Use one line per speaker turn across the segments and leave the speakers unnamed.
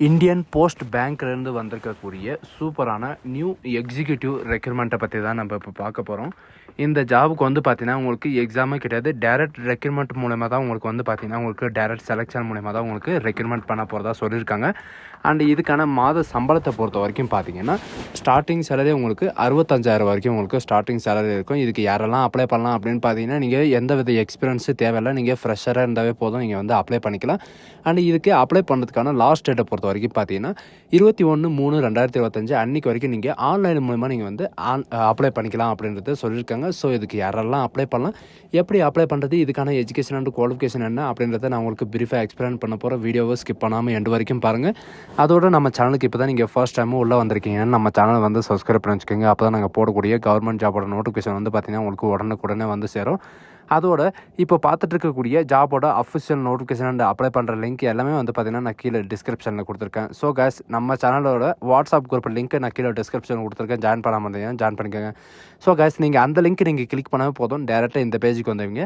Indian post பேங்க்லேருந்து வந்திருக்கக்கூடிய சூப்பரான நியூ எக்ஸிக்யூட்டிவ் ரெக்ரூட்மெண்ட்டை பற்றி தான் நம்ம இப்போ பார்க்க போகிறோம். இந்த ஜாபுக்கு வந்து பார்த்தீங்கன்னா உங்களுக்கு எக்ஸாமே கிடையாது, டைரக்ட் ரெக்ரூட்மெண்ட் மூலமாக தான் உங்களுக்கு வந்து பார்த்தீங்கன்னா உங்களுக்கு டைரக்ட் செலெக்ஷன் மூலமாக தான் உங்களுக்கு ரெக்ரூட்மெண்ட் பண்ண போகிறதா சொல்லியிருக்காங்க. அண்ட் இதுக்கான மாத சம்பளத்தை பொறுத்த வரைக்கும் பார்த்தீங்கன்னா ஸ்டார்டிங் சேலரி உங்களுக்கு 65,000 வரைக்கும் உங்களுக்கு ஸ்டார்டிங் சேலரி இருக்கும். இதுக்கு யாரெல்லாம் அப்ளை பண்ணலாம் அப்படின்னு பார்த்தீங்கன்னா நீங்கள் எந்த வித எக்ஸ்பீரியன்ஸு தேவையில்லை, நீங்கள் ஃப்ரெஷராக இருந்தாவே போதும், நீங்கள் வந்து அப்ளை பண்ணிக்கலாம். அண்ட் இதுக்கு அப்ளை பண்ணுறதுக்கான லாஸ்ட் டேட்டை பொறுத்த வரைக்கும் பார்த்தீங்கன்னா 21/3/2025 அன்றைக்கி வரைக்கும் நீங்கள் ஆன்லைன் மூலமா நீங்கள் வந்து அப்ளை பண்ணிக்கலாம் அப்படின்றத சொல்லியிருக்காங்க. ஸோ இதுக்கு யாரெல்லாம் அப்ளை பண்ணலாம், எப்படி அப்ளை பண்ணுறது, இதுக்கான எஜுகேஷன் அண்ட் குவாலிஃபிகேஷன் என்ன அப்படின்றத நான் உங்களுக்கு பிரீஃபாக எக்ஸ்பிளைன் பண்ண போகிறேன். வீடியோவை ஸ்கிப் பண்ணாமல் எண்டு வரைக்கும் பாருங்கள். அதோட நம்ம சேனலுக்கு இப்போ தான் நீங்கள் ஃபர்ஸ்ட் டைமும் உள்ளே வந்திருக்கீங்கன்னு நம்ம சேனலை வந்து சப்ஸ்கிரைப் பண்ணி வச்சுக்கோங்க. அப்போ தான் நாங்கள் போடக்கூடிய கவர்மெண்ட் ஜாபோட நோட்டிஃபிகேஷன் வந்து பார்த்திங்கன்னா உங்களுக்கு உடனுக்குடனே வந்து சேரும். அதோட இப்போ பார்த்துட்டு இருக்கக்கூடிய ஜாபோட அஃபிஷியல் நோட்டிஃபிகேஷன் அண்ட் அப்ளை பண்ணுற லிங்க் எல்லாமே வந்து பார்த்திங்கன்னா நான் கீழே டிஸ்கிரிப்ஷனில் கொடுத்துருக்கேன். ஸோ கைஸ், நம்ம சேனலோட வாட்ஸ்அப் குரூப் லிங்க்கை நான் கீழே டிஸ்கிரிப்ஷனில் கொடுத்துருக்கேன். ஜாயின் பண்ணாமல் இருந்தீங்கன்னா ஜாயின் பண்ணிக்கோங்க. ஸோ கைஸ், நீங்கள் அந்த லிங்க் நீங்கள் கிளிக் பண்ணால் போதும், டேரெக்டாக இந்த பேஜுக்கு வந்துடுவீங்க.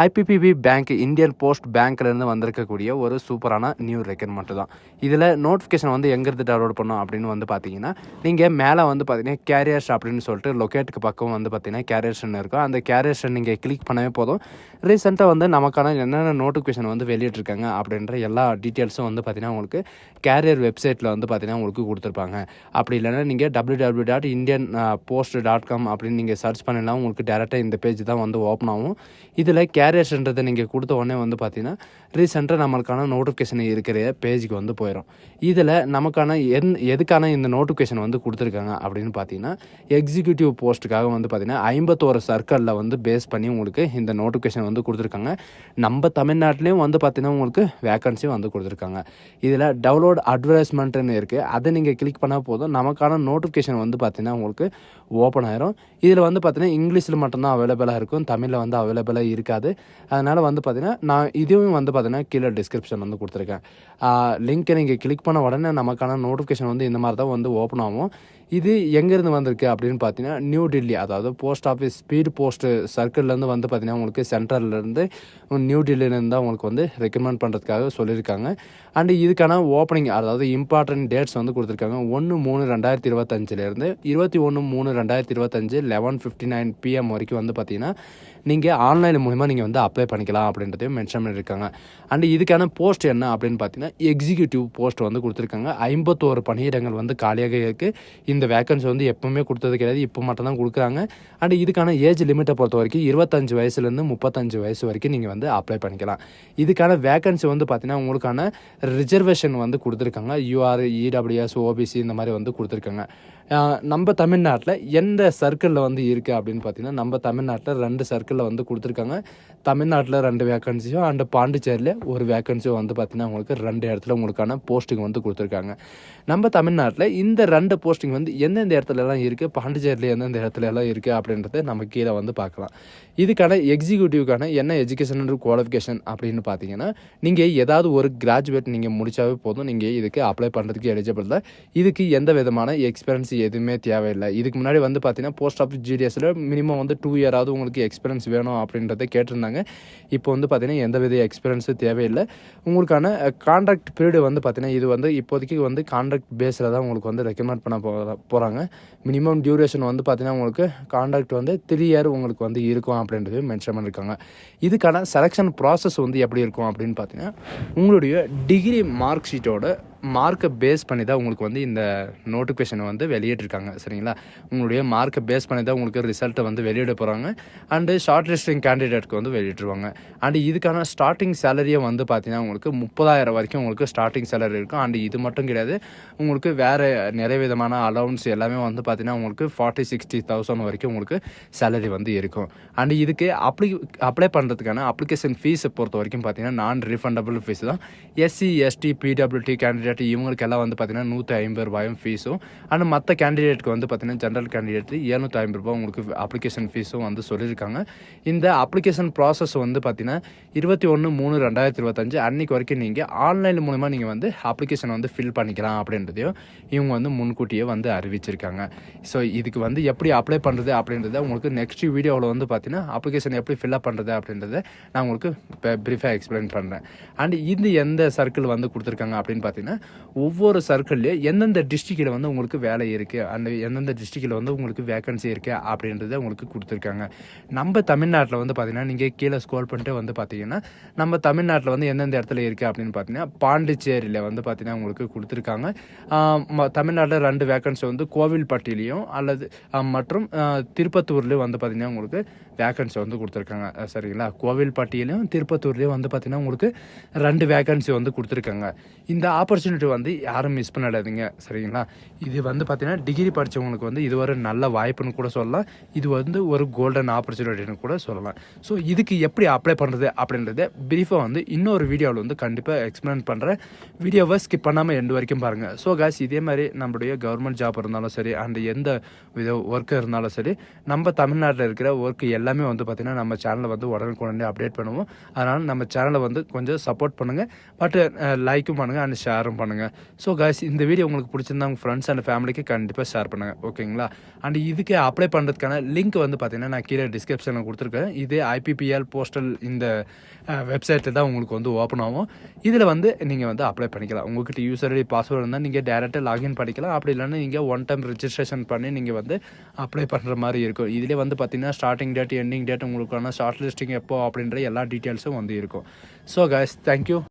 ஐபிபிபி பேங்க், இந்தியன் போஸ்ட் பேங்க்லேருந்து வந்திருக்கக்கூடிய ஒரு சூப்பரான நியூ ரெக்ரூட்மெண்ட் தான். இதில் நோட்டிஃபிகேஷன் வந்து எங்கேருந்து டவுன்லோட் பண்ணோம் அப்படின்னு வந்து பார்த்தீங்கன்னா நீங்கள் மேலே வந்து பார்த்தீங்கன்னா கேரியர்ஸ் அப்படின்னு சொல்லிட்டு லொக்கேட்டுக்கு பக்கம் வந்து பார்த்தீங்கன்னா கேரியர்ஸ்ன்னு இருக்கும். அந்த கேரியர்ஸை நீங்கள் கிளிக் பண்ணவே போதும். ரீசெண்டாக வந்து நமக்கான என்னென்ன நோட்டிஃபிகேஷன் வந்து வெளியிட்ருக்காங்க அப்படின்ற எல்லா டீட்டெயில்ஸும் வந்து பார்த்தீங்கன்னா உங்களுக்கு கேரியர் வெப்சைட்டில் வந்து பார்த்தீங்கன்னா உங்களுக்கு கொடுத்துருப்பாங்க. அப்படி இல்லைன்னா நீங்கள் www.indianpost.com அப்படின்னு நீங்கள் சர்ச் பண்ணிடலாம். உங்களுக்கு டேரெக்டாக இந்த பேஜ் தான் வந்து ஓப்பன் ஆகும். இதில் கேரியர்ஸ்ன்றதை நீங்கள் கொடுத்த உடனே வந்து பார்த்தீங்கன்னா ரீசெண்டாக நம்மளுக்கான நோட்டிஃபிகேஷன் இருக்கிற பேஜுக்கு வந்து போயிடும். இதில் நமக்கான எதுக்கான இந்த நோட்டிஃபிகேஷன் வந்து கொடுத்துருக்காங்க அப்படின்னு பார்த்தீங்கன்னா எக்ஸிக்யூட்டிவ் போஸ்ட்டுக்காக வந்து பார்த்தீங்கன்னா 51 சர்க்கிளில் வந்து பேஸ் பண்ணி உங்களுக்கு இந்த நோட்டிஃபிகேஷன் வந்து கொடுத்துருக்காங்க. நம்ம தமிழ்நாட்டிலையும் வந்து பார்த்தீங்கன்னா உங்களுக்கு வேக்கன்சியும் வந்து கொடுத்துருக்காங்க. இதில் டவுன்லோட் அட்வர்டைஸ்மெண்ட்டுன்னு இருக்குது, அதை நீங்கள் கிளிக் பண்ணால் போதும், நமக்கான நோட்டிஃபிகேஷன் வந்து பார்த்தீங்கன்னா உங்களுக்கு ஓப்பன் ஆயிரும். இதில் வந்து பார்த்தீங்கன்னா இங்கிலீஷில் மட்டும்தான் அவைலபிளாக இருக்கும், தமிழில் வந்து அவைலபிளாக இருக்காது. அதனால் வந்து பார்த்தீங்கன்னா நான் இதுவும் வந்து பார்த்தீங்கன்னா கீழே டிஸ்கிரிப்ஷன் வந்து கொடுத்துருக்கேன். லிங்க்கை நீங்கள் கிளிக் பண்ண உடனே நமக்கான நோட்டிஃபிகேஷன் வந்து இந்த மாதிரி தான் வந்து ஓப்பன் ஆகும். இது எங்கேருந்து வந்திருக்கு அப்படின்னு பார்த்தீங்கன்னா நியூ டெல்லி, அதாவது போஸ்ட் ஆஃபீஸ் ஸ்பீட் போஸ்ட்டு சர்க்கிள்லேருந்து வந்து பார்த்தீங்கன்னா உங்களுக்கு சென்ட்ரல்லேருந்து நியூ டெல்லியிலேருந்து தான் உங்களுக்கு வந்து ரெக்கமெண்ட் பண்ணுறதுக்காக சொல்லியிருக்காங்க. அண்டு இதுக்கான ஓப்பனிங், அதாவது இம்பார்ட்டன்ட் டேட்ஸ் வந்து கொடுத்துருக்காங்க. 1/3/2025 21/3/2025 11:59 PM வரைக்கும் வந்து பார்த்தீங்கன்னா நீங்கள் ஆன்லைன் மூலிமா நீங்கள் வந்து அப்ளை பண்ணிக்கலாம் அப்படின்றதையும் மென்ஷன் பண்ணியிருக்காங்க. அண்டு இதுக்கான போஸ்ட் என்ன அப்படின்னு பார்த்தீங்கன்னா எக்ஸிக்யூட்டிவ் போஸ்ட் வந்து கொடுத்துருக்காங்க. 51 பணியிடங்கள் வந்து காலியாக இருக்குது. இந்த வேக்கன்சி வந்து எப்பவுமே கொடுத்தது கிடையாது, இப்போ மட்டும் தான் கொடுக்குறாங்க. அண்ட் இதுக்கான ஏஜ் லிமிட்டை பொறுத்த வரைக்கும் 25 வயசுலேருந்து 35 வயசு வரைக்கும் நீங்கள் வந்து அப்ளை பண்ணிக்கலாம். இதுக்கான வேக்கன்சி வந்து பார்த்தீங்கன்னா உங்களுக்கான ரிசர்வேஷன் வந்து கொடுத்துருக்காங்க. யூஆர், இடபிள்யூஎஸ், ஓபிசி இந்த மாதிரி வந்து கொடுத்துருக்காங்க. நம்ம தமிழ்நாட்டில் எந்த சர்க்கிளில் வந்து இருக்குது அப்படின்னு பார்த்தீங்கன்னா நம்ம தமிழ்நாட்டில் 2 சர்க்கிளில் வந்து கொடுத்துருக்காங்க. தமிழ்நாட்டில் 2 வேக்கன்சியும் அண்டு பாண்டிச்சேரியில் ஒரு வேக்கன்சியும் வந்து பார்த்தீங்கன்னா உங்களுக்கு 2 இடத்துல உங்களுக்கான போஸ்டிங் வந்து கொடுத்துருக்காங்க. நம்ம தமிழ்நாட்டில் இந்த 2 போஸ்டிங் வந்து எந்தெந்த இடத்துலலாம் இருக்குது, பாண்டிச்சேரியில் எந்தெந்த இடத்துலலாம் இருக்குது அப்படின்றத நம்ம கீழே வந்து பார்க்கலாம். இதுக்கான எக்ஸிக்யூட்டிவ்க்கான என்ன எஜுகேஷன் அண்ட் குவாலிஃபிகேஷன் அப்படின்னு பார்த்தீங்கன்னா நீங்கள் ஏதாவது ஒரு கிராஜுவேட் நீங்கள் முடித்தாவே போதும், நீங்கள் இதுக்கு அப்ளை பண்ணுறதுக்கு எலிஜிபிள் தான். இதுக்கு எந்த விதமான எக்ஸ்பீரியன்ஸ் எதுவுமே தேவையில்லை. இதுக்கு முன்னாடி வந்து பார்த்தீங்கன்னா போஸ்ட் ஆஃபீஸ் ஜிடிஎஸில் மினிமம் வந்து 2 இயராவது உங்களுக்கு எக்ஸ்பீரியன்ஸ் வேணும் அப்படின்றத கேட்டிருந்தாங்க. இப்போ வந்து பார்த்தீங்கன்னா எந்த வித எக்ஸ்பீரியன்ஸும் தேவையில்லை. உங்களுக்கான கான்ட்ராக்ட் பீரியடு வந்து பார்த்தீங்கன்னா இது வந்து இப்போதைக்கு வந்து கான்ட்ராக்ட் பேஸில் தான் உங்களுக்கு வந்து ரெக்கமெண்ட் பண்ண போகிறாங்க. மினிமம் டியூரேஷன் வந்து பார்த்தீங்கன்னா உங்களுக்கு கான்ட்ராக்ட் வந்து 3 இயர் உங்களுக்கு வந்து இருக்கும் அப்படின்றது மென்ஷன் பண்ணியிருக்காங்க. இதுக்கான செலெக்ஷன் ப்ராசஸ் வந்து எப்படி இருக்கும் அப்படின்னு பார்த்தீங்கன்னா உங்களுடைய டிகிரி மார்க் ஷீட்டோட மார்க்கை பேஸ் பண்ணி தான் உங்களுக்கு வந்து இந்த நோட்டிஃபிகேஷனை வந்து வெளியிட்டிருக்காங்க. சரிங்களா, உங்களுடைய மார்க்கை பேஸ் பண்ணி தான் உங்களுக்கு ரிசல்ட்டை வந்து வெளியிட போகிறாங்க. அண்டு ஷார்ட் லிஸ்டிங் கேண்டிடேட்க்கு வந்து வெளியிட்டுருவாங்க. அண்டு இதுக்கான ஸ்டார்டிங் சேலரியை வந்து பார்த்தீங்கன்னா உங்களுக்கு 30,000 வரைக்கும் உங்களுக்கு ஸ்டார்டிங் சேலரி இருக்கும். அண்டு இது மட்டும் கிடையாது, உங்களுக்கு வேறு நிறைய விதமான அலவுன்ஸ் எல்லாமே வந்து பார்த்தீங்கன்னா உங்களுக்கு 40,000-60,000 வரைக்கும் உங்களுக்கு சேலரி வந்து இருக்கும். அண்டு இதுக்கு அப்ளை பண்ணுறதுக்கான அப்ளிகேஷன் ஃபீஸை பொறுத்த வரைக்கும் பார்த்தீங்கன்னா நான் ரீஃபண்டபிள் ஃபீஸ் தான். எஸ்சி, எஸ்டி, பிடபிள்யூடி கேண்டிடேட் இவங்களுக்கு எல்லாம் வந்து பார்த்தீங்கன்னா 150 ரூபாயும் ஃபீஸும், அண்ட் மற்ற கேண்டிடேட்க்கு வந்து பார்த்தீங்கன்னா ஜென்ரல் கேண்டிடேட் 750 ரூபாய் உங்களுக்கு அப்ளிகேஷன் ஃபீஸும் வந்து சொல்லியிருக்காங்க. இந்த அப்ளிகேஷன் ப்ராசஸ் வந்து பார்த்தீங்கன்னா 21/3/2025 அன்றைக்கி வரைக்கும் நீங்கள் ஆன்லைன் மூலமாக நீங்கள் வந்து அப்ளிகேஷன் வந்து ஃபில் பண்ணிக்கலாம் அப்படின்றதையும் இவங்க வந்து முன்கூட்டியே வந்து அறிவிச்சிருக்காங்க. ஸோ இதுக்கு வந்து எப்படி அப்ளை பண்ணுறது அப்படின்றத உங்களுக்கு நெக்ஸ்ட் வீடியோவில் வந்து பார்த்தீங்கன்னா அப்ளிகேஷன் எப்படி ஃபில்அப் பண்ணுறது அப்படின்றத நான் உங்களுக்கு ப்ரீஃபாக எக்ஸ்பிளைன் பண்ணுறேன். அண்ட் இது எந்த சர்க்கிள் வந்து கொடுத்துருக்காங்க அப்படின்னு பார்த்தீங்கன்னா ஒவ்வொரு சர்க்கிள்லேயும் எந்தெந்த டிஸ்ட்ரிக்டில் வந்து உங்களுக்கு வேலை இருக்குது, அந்த எந்தெந்த டிஸ்ட்ரிக்டில் வந்து உங்களுக்கு வேகன்சி இருக்குது அப்படின்றத உங்களுக்கு கொடுத்துருக்காங்க. நம்ம தமிழ்நாட்டில் வந்து பார்த்திங்கன்னா நீங்கள் கீழே ஸ்க்ரோல் பண்ணிட்டு வந்து பார்த்தீங்கன்னா நம்ம தமிழ்நாட்டில் வந்து எந்தெந்த இடத்துல இருக்குது அப்படின்னு பார்த்தீங்கன்னா பாண்டிச்சேரியில் வந்து பார்த்திங்கன்னா உங்களுக்கு கொடுத்துருக்காங்க. தமிழ்நாட்டில் 2 வேகன்சி வந்து கோவில்பட்டியிலையும் அல்லது மற்றும் திருப்பத்தூர்லேயும் வந்து பார்த்திங்கன்னா உங்களுக்கு வேகன்சி வந்து கொடுத்துருக்காங்க. சரிங்களா, கோவில்பட்டியிலையும் திருப்பத்தூர்லேயும் வந்து பார்த்திங்கன்னா உங்களுக்கு 2 வேகன்சி வந்து கொடுத்துருக்காங்க. இந்த ஆப்பர்ச்சுனிட்டி வந்து யாரும் மிஸ் பண்ணிடாதீங்க. சரிங்களா, இது வந்து பார்த்திங்கன்னா டிகிரி படித்தவங்களுக்கு வந்து இது ஒரு நல்ல வாய்ப்புன்னு கூட சொல்லலாம். இது வந்து ஒரு கோல்டன் ஆப்பர்ச்சுனிட்டின்னு கூட சொல்லலாம். ஸோ இதுக்கு எப்படி அப்ளை பண்ணுறது அப்படின்றத பிரீஃபாக வந்து இன்னொரு வீடியோவில் வந்து கண்டிப்பாக எக்ஸ்பிளைன் பண்ணுறேன். வீடியோவை ஸ்கிப் பண்ணாமல் எண்டு வரைக்கும் பாருங்கள். ஸோ காய்ஸ், இதே மாதிரி நம்மளுடைய கவர்மெண்ட் ஜாப் இருந்தாலும் சரி அண்ட் எந்த வித ஒர்க்கு இருந்தாலும் சரி நம்ம தமிழ்நாட்டில் இருக்கிற ஒர்க்கு எல்லாமே வந்து பார்த்திங்கன்னா நம்ம சேனலை வந்து உடனுக்குடனே அப்டேட் பண்ணுவோம். அதனால் நம்ம சேனலை வந்து கொஞ்சம் சப்போர்ட் பண்ணுங்கள், பட் லைக்கும் பண்ணுங்கள் அண்ட் ஷேரும் பண்ணுங்கள். ஸோ காய்ஸ், இந்த வீடியோ உங்களுக்கு பிடிச்சிருந்தா உங்கள் ஃப்ரெண்ட்ஸ் அண்ட் ஃபேமிலிக்கு கண்டிப்பாக ஷேர் பண்ணுங்கள். ஓகேங்களா, அண்ட் இதுக்கு அப்ளை பண்ணுறதுக்கான லிங்க் வந்து பார்த்திங்கன்னா நான் கீழே டிஸ்கிரிப்ஷனில் கொடுத்துருக்கேன். இது IPPL போஸ்டல் இந்த வெப்சைட்டில் தான் உங்களுக்கு வந்து ஓப்பன் ஆகும். இதில் வந்து நீங்கள் வந்து அப்ளை பண்ணிக்கலாம். உங்கள்கிட்ட யூசர் ஐடி பாஸ்வேர்டு இருந்தால் நீங்கள் டேரெக்டாக லாகின் பண்ணிக்கலாம். அப்படி இல்லைன்னா நீங்கள் ஒன் டைம் ரிஜிஸ்ட்ரேஷன் பண்ணி நீங்கள் வந்து அப்ளை பண்ணுற மாதிரி இருக்கும். இதிலே வந்து பார்த்திங்கன்னா ஸ்டார்டிங் டேட், எண்டிங் டேட், உங்களுக்கான ஷார்ட் லிஸ்டிங் எப்போ அப்படின்ற எல்லா டீட்டெயில்ஸும் வந்து இருக்கும். So guys, thank you.